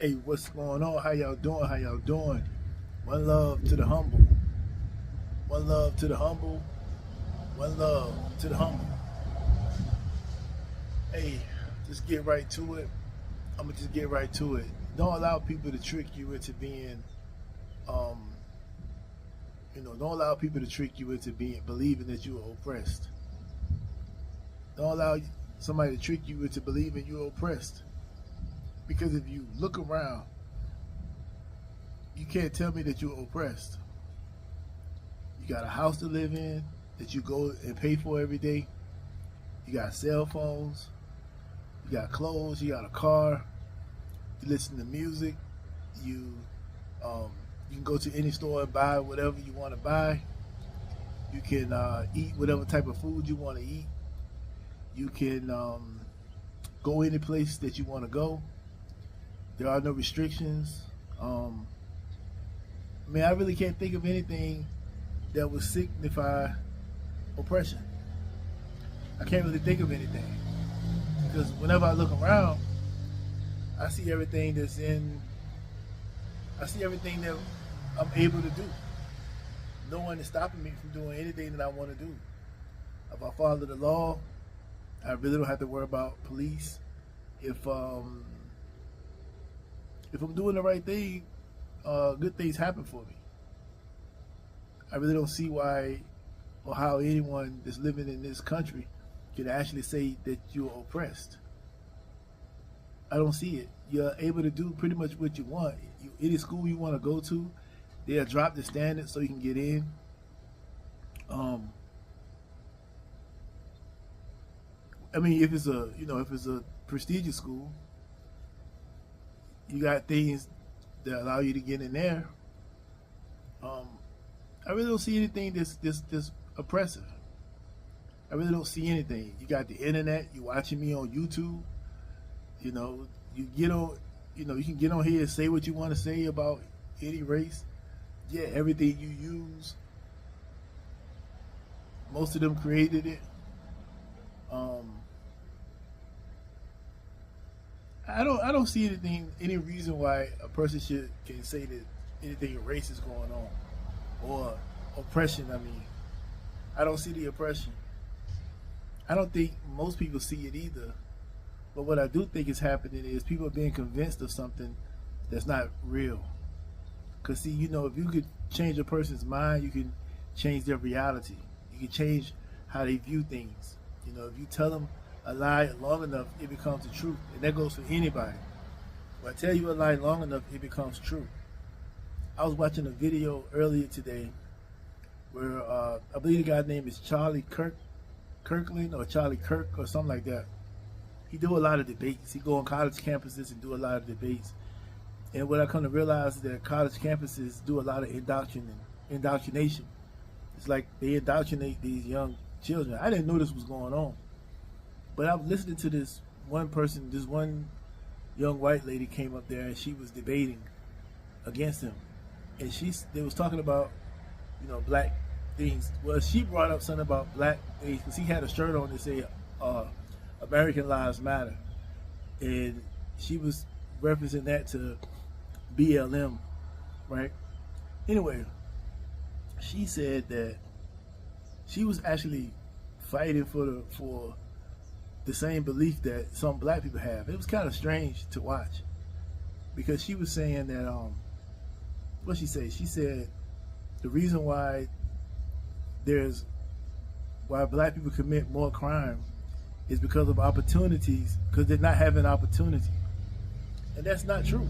Hey, what's going on? How y'all doing? How y'all doing? One love to the humble. One love to the humble. One love to the humble. Hey, just get right to it. I'm gonna just get right to it. Don't allow people to trick you into being, um, don't allow people to trick you into being believing that you are oppressed. Don't allow somebody to trick you into believing you're oppressed. Because if you look around, you can't tell me that you're oppressed. You got a house to live in that you go and pay for every day. You got cell phones. You got clothes. You got a car. You listen to music. You um, you can go to any store and buy whatever you want to buy. You can eat whatever type of food you want to eat. You can go any place that you want to go. There are no restrictions. Um, I really can't think of anything that would signify oppression. I can't really think of anything because whenever I look around, I see everything that's in. I see everything that I'm able to do. No one is stopping me from doing anything that I want to do. If I follow the law, I really don't have to worry about police. If um, if I'm doing the right thing, good things happen for me. I really don't see why or how anyone that's living in this country can actually say that you're oppressed. I don't see it. You're able to do pretty much what you want. Any school you want to go to, they'll drop the standards so you can get in. Um, if it's a prestigious school, you got things that allow you to get in there. Um, I really don't see anything that's oppressive. I really don't see anything. You got the internet. You watching me on YouTube. You know, you get on. You can get on here and say what you want to say about any race. Yeah, everything you use. Most of them created it. Um, I don't see any reason why a person should can say that anything racist is going on or oppression. I don't see the oppression. I don't think most people see it either. But what I do think is happening is people are being convinced of something that's not real. Cause see, if you could change a person's mind, you can change their reality. You can change how they view things. If you tell them a lie long enough, it becomes the truth, and that goes for anybody. When I tell you a lie long enough, it becomes true. I was watching a video earlier today where I believe the guy's name is Kirkland or Charlie Kirk or something like that. He do a lot of debates. He go on college campuses and do a lot of debates. And what I come to realize is that college campuses do a lot of indoctrination. It's like they indoctrinate these young children. I didn't know this was going on. But I was listening to this one young white lady came up there and she was debating against him. And they was talking about, black things. Well, she brought up something about black things because he had a shirt on that said, American Lives Matter. And she was referencing that to BLM, right? Anyway, she said that she was actually fighting for the same belief that some black people have. It was kind of strange to watch because she was saying that what she say? She said the reason why black people commit more crime is because of opportunities, because they're not having opportunity. And that's not true.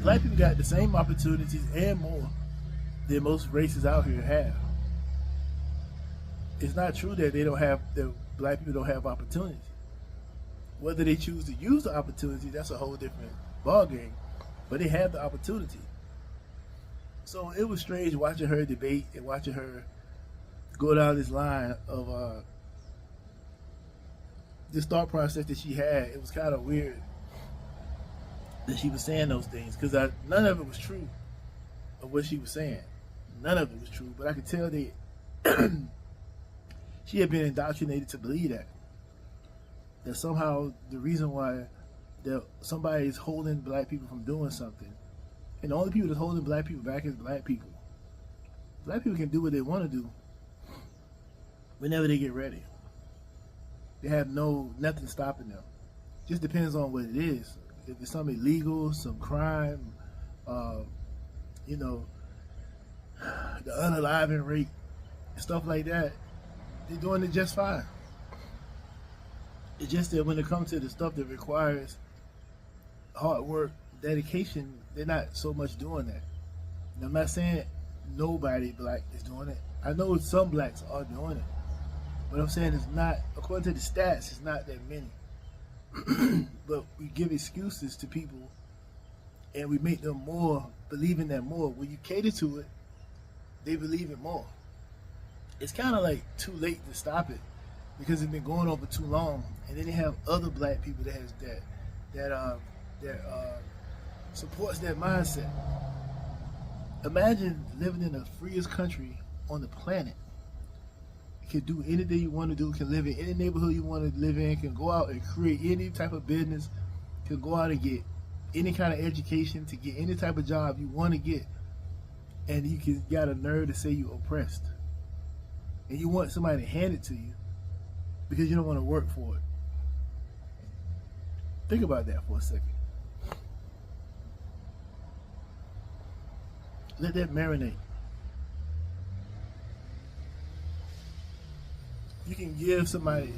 Black people got the same opportunities and more than most races out here have. It's not true that that black people don't have opportunity. Whether they choose to use the opportunity, that's a whole different ballgame. But they have the opportunity. So it was strange watching her debate and watching her go down this line of this thought process that she had. It was kind of weird that she was saying those things because none of it was true of what she was saying. None of it was true, but I could tell that she had been indoctrinated to believe that somehow the reason why that somebody is holding black people from doing something. And the only people that's holding black people back is black people. Black people can do what they want to do whenever they get ready. They have nothing stopping them. Just depends on what it is. If it's something illegal, some crime, you know, the unaliving rate, stuff like that, they're doing it just fine. It's just that when it comes to the stuff that requires hard work, dedication, they're not so much doing that. And I'm not saying nobody black is doing it. I know some blacks are doing it. But I'm saying it's not, according to the stats, it's not that many. But we give excuses to people and we make them more, believe in that more. When you cater to it, they believe it more. It's kind of like too late to stop it because it's been going on for too long. And then they have other black people that supports that mindset. Imagine living in the freest country on the planet. You can do anything you want to do, can live in any neighborhood you want to live in, can go out and create any type of business, can go out and get any kind of education, to get any type of job you want to get, and you got a nerve to say you're oppressed. And you want somebody to hand it to you because you don't want to work for it. Think about that for a second. Let that marinate. You can give somebody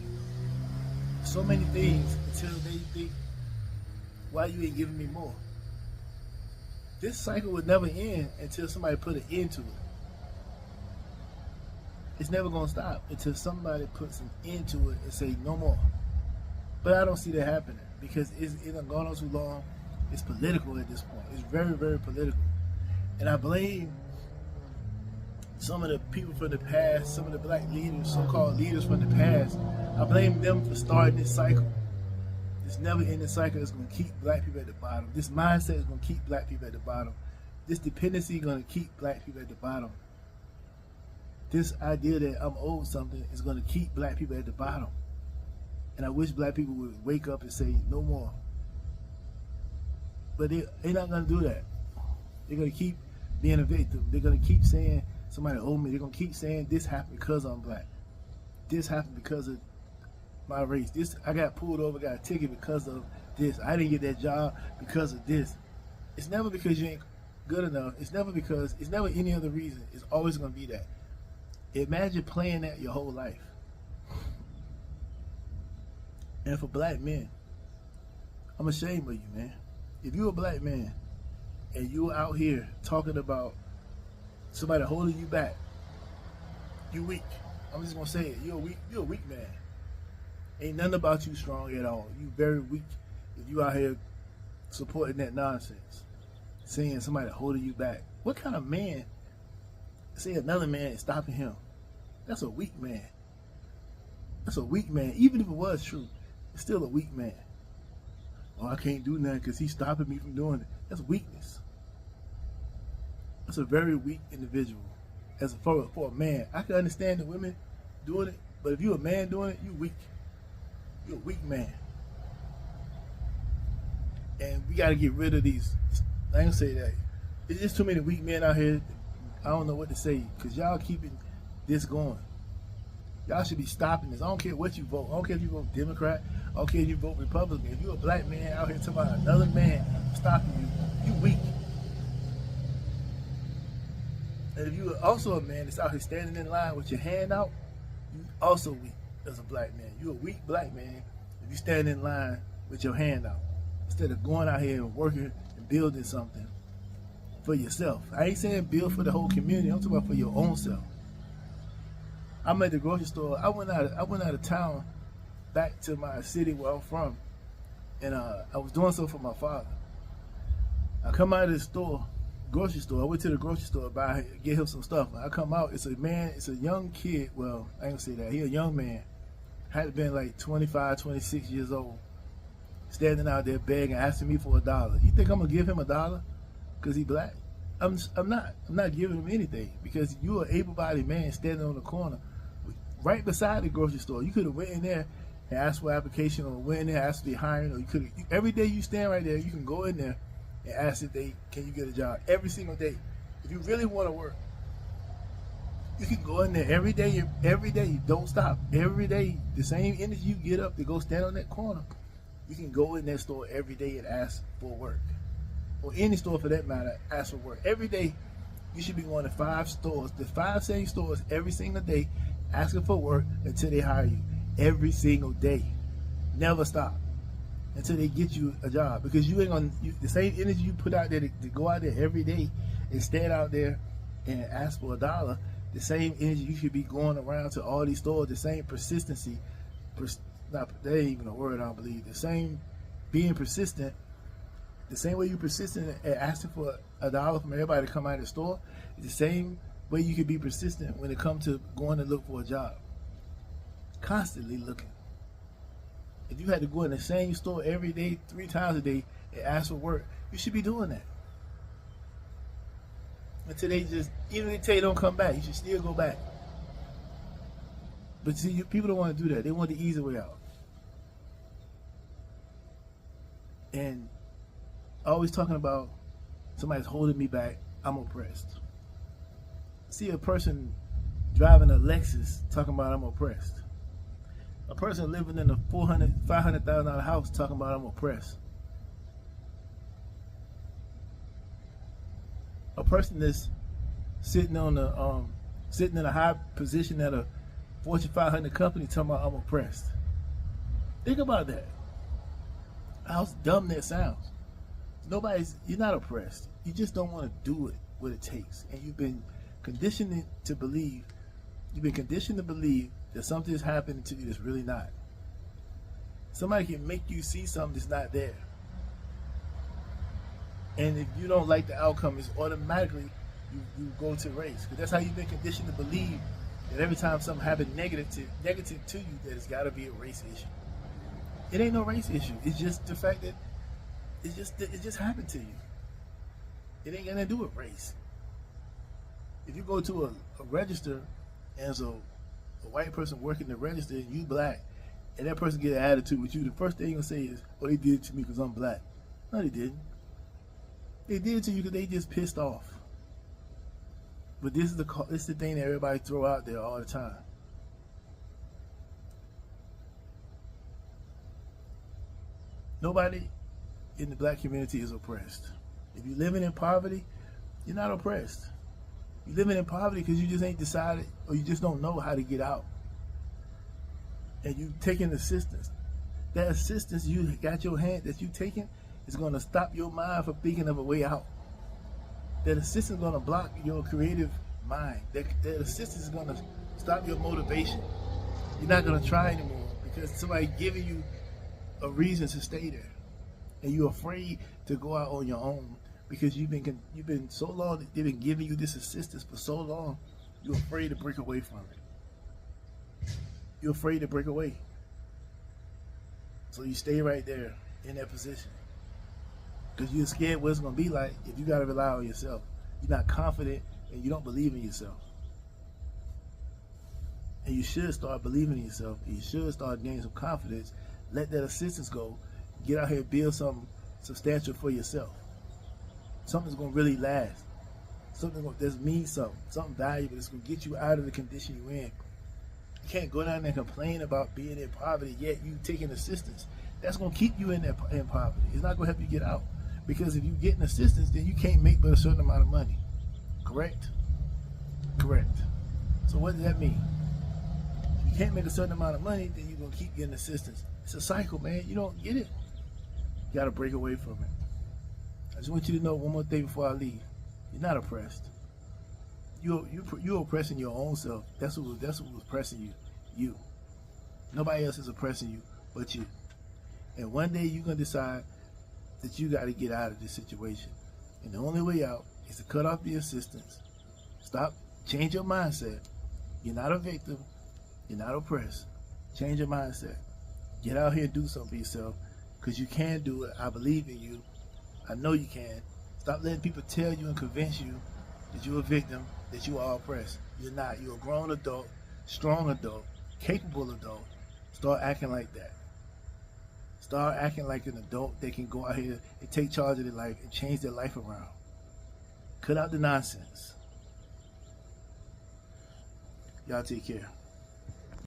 so many things until they think, why you ain't giving me more? This cycle would never end until somebody put an end to it. It's never going to stop until somebody puts an end to it and say no more. But I don't see that happening because it's gone on too long. It's political at this point. It's very, very political. And I blame some of the people from the past, some of the black leaders, so-called leaders from the past. I blame them for starting this cycle. This never-ending cycle is going to keep black people at the bottom. This mindset is going to keep black people at the bottom. This dependency is going to keep black people at the bottom. This idea that I'm owed something is going to keep black people at the bottom. And I wish black people would wake up and say no more. But they're not going to do that. They're going to keep being a victim. They're going to keep saying somebody owed me. They're going to keep saying this happened because I'm black. This happened because of my race. This, I got pulled over, got a ticket because of this. I didn't get that job because of this. It's never because you ain't good enough. It's never any other reason. It's always going to be that. Imagine playing that your whole life. And for black men, I'm ashamed of you, man. If you're a black man and you're out here talking about somebody holding you back, you weak. I'm just gonna say it. You're a weak man. Ain't nothing about you strong at all. You very weak if you out here supporting that nonsense. Saying somebody holding you back. What kind of man say another man is stopping him? That's a weak man. That's a weak man. Even if it was true, it's still a weak man. Oh, I can't do nothing because he's stopping me from doing it. That's weakness. That's a very weak individual. For a man, I can understand the women doing it, but if you're a man doing it, you're weak. You're a weak man. And we got to get rid of these. I ain't gonna say that. There's just too many weak men out here. I don't know what to say because y'all keeping this going. Y'all should be stopping this. I don't care what you vote. I don't care if you vote Democrat. I don't care if you vote Republican. If you're a black man out here talking about another man stopping you, you weak. And if you're also a man that's out here standing in line with your hand out, you also weak as a black man. You're a weak black man if you stand in line with your hand out instead of going out here and working and building something for yourself. I ain't saying build for the whole community. I'm talking about for your own self. I'm at the grocery store. I went out of town back to my city where I'm from, and I was doing so for my father. I come out of the store, grocery store. I went to the grocery store to get him some stuff. I come out. It's a young kid. Well, I ain't gonna say that. He a young man. Had to been like 25, 26 years old, standing out there begging, asking me for $1. You think I'm gonna give him $1 because he black? I'm not. I'm not giving him anything because you're an able-bodied man standing on the corner right beside the grocery store. You could have went in there and ask for application or when they ask to be hiring, or you could every day you stand right there, you can go in there and ask if they can you get a job every single day. If you really want to work, you can go in there every day. Don't stop. Every day, the same energy you get up to go stand on that corner, you can go in that store every day and ask for work, or any store for that matter. Ask for work every day. You should be going to 5 stores, the 5 same stores every single day, asking for work until they hire you. Every single day, never stop until they get you a job. Because you ain't gonna the same energy you put out there to go out there every day and stand out there and ask for $1. The same energy you should be going around to all these stores. The same persistency, that ain't even a word I don't believe. The same being persistent. The same way you persistent at asking for $1 from everybody to come out of the store, is the same way you can be persistent when it comes to going to look for a job. Constantly looking. If you had to go in the same store every day, 3 times a day, and ask for work, you should be doing that. Until they just, even if they tell you don't come back, you should still go back. But see, people don't want to do that. They want the easy way out. And always talking about somebody's holding me back, I'm oppressed. See a person driving a Lexus talking about I'm oppressed. A person living in a $500,000 house talking about I'm oppressed. A person that's sitting in a high position at a Fortune 500 company talking about I'm oppressed. Think about that. How dumb that sounds. You're not oppressed. You just don't want to do it what it takes. And you've been conditioned to believe that something is happening to you that's really not. Somebody can make you see something that's not there. And if you don't like the outcome, it's automatically you go to race. Because that's how you've been conditioned to believe that every time something happens negative to you, that it's got to be a race issue. It ain't no race issue. It's just the fact that it just happened to you. It ain't gonna do with race. If you go to a register and there's a white person working the register and you black, and that person get an attitude with you, the first thing you're gonna say is, "Oh, they did it to me because I'm black." No, they didn't. They did it to you because they just pissed off. But this is the thing that everybody throw out there all the time. Nobody in the black community is oppressed. If you're living in poverty, you're not oppressed. You're living in poverty because you just ain't decided, or you just don't know how to get out. And you taking assistance. That assistance you got your hand that you taking is going to stop your mind from thinking of a way out. That assistance is going to block your creative mind. That assistance is going to stop your motivation. You're not going to try anymore because somebody giving you a reason to stay there, and you're afraid to go out on your own because you've been so long. They've been giving you this assistance for so long. You're afraid to break away from it. You're afraid to break away, so you stay right there in that position because you're scared what it's going to be like if you got to rely on yourself. You're not confident and you don't believe in yourself. And you should start believing in yourself. And you should start gaining some confidence. Let that assistance go. Get out here and build something substantial for yourself. Something that's going to really last. Something that means something valuable that's going to get you out of the condition you're in. You can't go down there and complain about being in poverty, yet you taking assistance. That's going to keep you in poverty. It's not going to help you get out. Because if you're getting assistance, then you can't make but a certain amount of money. Correct? Correct. So what does that mean? If you can't make a certain amount of money, then you're going to keep getting assistance. It's a cycle, man. You don't get it. You got to break away from it. I just want you to know one more thing before I leave. You're not oppressed. You're oppressing your own self. That's what was oppressing you. You. Nobody else is oppressing you but you. And one day you're going to decide that you got to get out of this situation. And the only way out is to cut off the assistance. Stop. Change your mindset. You're not a victim. You're not oppressed. Change your mindset. Get out here and do something for yourself because you can do it. I believe in you. I know you can. Stop letting people tell you and convince you that you're a victim, that you are oppressed. You're not. You're a grown adult, strong adult, capable adult, Start acting like that. Start acting like an adult that can go out here and take charge of their life and change their life around. Cut out the nonsense. Y'all take care.